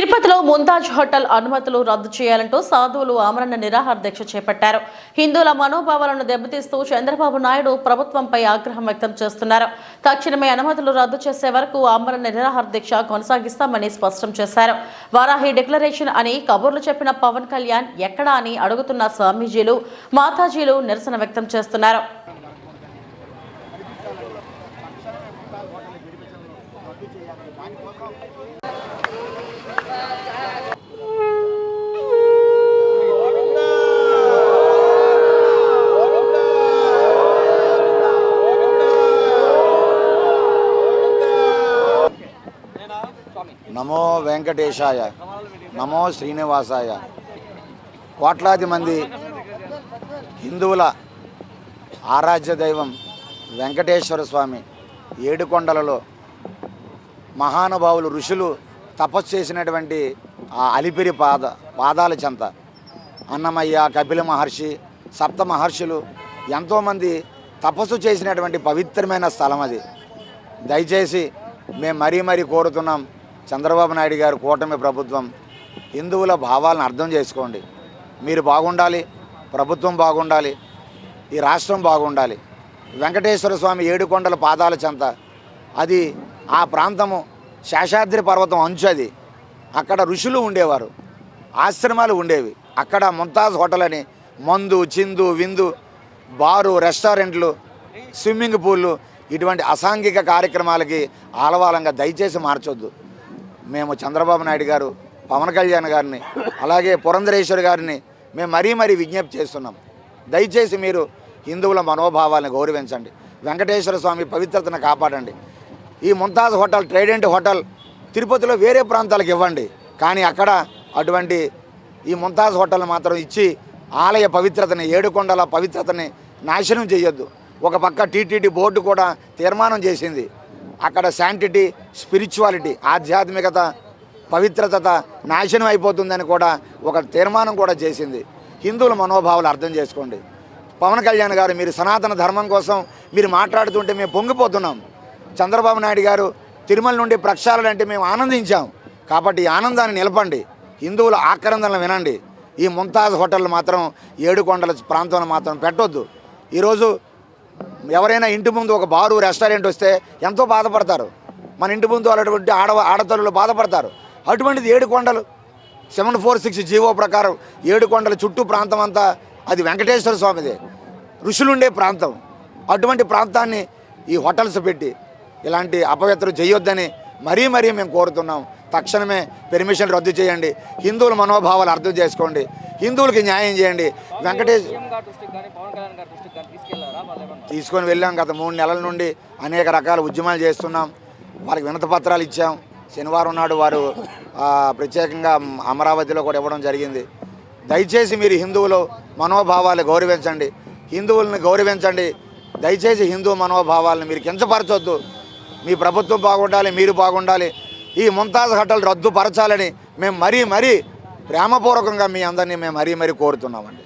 తిరుపతిలో ముంతాజ్ హోటల్ అనుమతులు రద్దు చేయాలంటూ సాధువులు ఆమరణ నిరాహార దీక్ష చేపట్టారు. హిందువుల మనోభావాలను దెబ్బతీస్తూ చంద్రబాబు నాయుడు ప్రభుత్వంపై ఆగ్రహం వ్యక్తం చేస్తున్నారు. తక్షణమే అనుమతులు రద్దు చేసే వరకు ఆమరణ నిరాహార దీక్ష కొనసాగిస్తామని స్పష్టం చేశారు. వారాహి డిక్లరేషన్ అని కబుర్లు చెప్పిన పవన్ కళ్యాణ్ ఎక్కడా అని అడుగుతున్న స్వామీజీలు, మాతాజీలు నిరసన వ్యక్తం చేస్తున్నారు. నమో వెంకటేశాయ, నమో శ్రీనివాసాయ. కోట్లాది మంది హిందువుల ఆరాధ్య దైవం వెంకటేశ్వర స్వామి ఏడుకొండలలో మహానుభావులు ఋషులు తపస్సు చేసినటువంటి ఆ అలిపిరి పాదాల చెంత అన్నమయ్య, కపిల మహర్షి, సప్త మహర్షులు ఎంతోమంది తపస్సు చేసినటువంటి పవిత్రమైన స్థలం అది. దయచేసి మేము మరీ కోరుతున్నాం, చంద్రబాబు నాయుడు గారు, కూటమి ప్రభుత్వం హిందువుల భావాలను అర్థం చేసుకోండి. మీరు బాగుండాలి, ప్రభుత్వం బాగుండాలి, ఈ రాష్ట్రం బాగుండాలి. వెంకటేశ్వర స్వామి ఏడుకొండల పాదాల చెంత అది. ఆ ప్రాంతము శేషాద్రి పర్వతం అంచు అది. అక్కడ ఋషులు ఉండేవారు, ఆశ్రమాలు ఉండేవి. అక్కడ ముంతాజ్ హోటల్ అని మందు, చిందు, విందు, బారు, రెస్టారెంట్లు, స్విమ్మింగ్ పూళ్ళు ఇటువంటి అసాంఘిక కార్యక్రమాలకి ఆలవాలంగా దయచేసి మార్చొద్దు. మేము చంద్రబాబు నాయుడు గారు, పవన్ కళ్యాణ్ గారిని, అలాగే పురంధరేశ్వరి గారిని మేము మరీ విజ్ఞప్తి చేస్తున్నాం. దయచేసి మీరు హిందువుల మనోభావాలను గౌరవించండి, వెంకటేశ్వర స్వామి పవిత్రతను కాపాడండి. ఈ ముంతాజ్ హోటల్, ట్రైడెంట్ హోటల్ తిరుపతిలో వేరే ప్రాంతాలకు ఇవ్వండి, కానీ అక్కడ అటువంటి ఈ ముంతాజ్ హోటల్ మాత్రం ఇచ్చి ఆలయ పవిత్రతని, ఏడుకొండల పవిత్రతని నాశనం చేయొద్దు. ఒక పక్క టీటీడీ బోర్డు కూడా తీర్మానం చేసింది. అక్కడ శాంటిటీ, స్పిరిచువాలిటీ, ఆధ్యాత్మికత, పవిత్రత నాశనం అయిపోతుందని కూడా ఒక తీర్మానం కూడా చేసింది. హిందువుల మనోభావాలు అర్థం చేసుకోండి. పవన్ కళ్యాణ్ గారు, మీరు సనాతన ధర్మం కోసం మీరు మాట్లాడుతుంటే మేము పొంగిపోతున్నాం. చంద్రబాబు నాయుడు గారు తిరుమల నుండి ప్రక్షాళనంటే మేము ఆనందించాం. కాబట్టి ఈ ఆనందాన్ని నిలపండి, హిందువుల ఆక్రందనలు వినండి. ఈ ముంతాజ్ హోటల్ మాత్రం ఏడుకొండల ప్రాంతంలో మాత్రం పెట్టొద్దు. ఈరోజు ఎవరైనా ఇంటి ముందు ఒక బారు, రెస్టారెంట్ వస్తే ఎంతో బాధపడతారు. మన ఇంటి ముందు వాళ్ళటువంటి ఆడతల్లులు బాధపడతారు. అటువంటిది ఏడుకొండలు 746 జీవో ప్రకారం ఏడుకొండల చుట్టూ ప్రాంతం అంతా అది వెంకటేశ్వర స్వామిదే, ఋషులుండే ప్రాంతం. అటువంటి ప్రాంతాన్ని ఈ హోటల్స్ పెట్టి ఇలాంటి అపవిత్రం చేయొద్దని మరీ మేము కోరుతున్నాం. తక్షణమే పెర్మిషన్ రద్దు చేయండి. హిందువుల మనోభావాలు అర్థం చేసుకోండి, హిందువులకి న్యాయం చేయండి. తీసుకొని వెళ్ళాం. గత 3 నెలల నుండి అనేక రకాల ఉద్యమాలు చేస్తున్నాం. వాళ్ళకి వినతి పత్రాలు ఇచ్చాం. శనివారం నాడు వారు ప్రత్యేకంగా అమరావతిలో కూడా ఇవ్వడం జరిగింది. దయచేసి మీరు హిందువుల మనోభావాలు గౌరవించండి, హిందువులను గౌరవించండి. దయచేసి హిందూ మనోభావాలను మీరు కించపరచొద్దు. మీ ప్రభుత్వం బాగుండాలి, మీరు బాగుండాలి. ఈ ముంతాజ్ హోటల్ రద్దుపరచాలని మేము మరీ ప్రేమపూర్వకంగా మీ అందరినీ మేము మరీ కోరుతున్నామండి.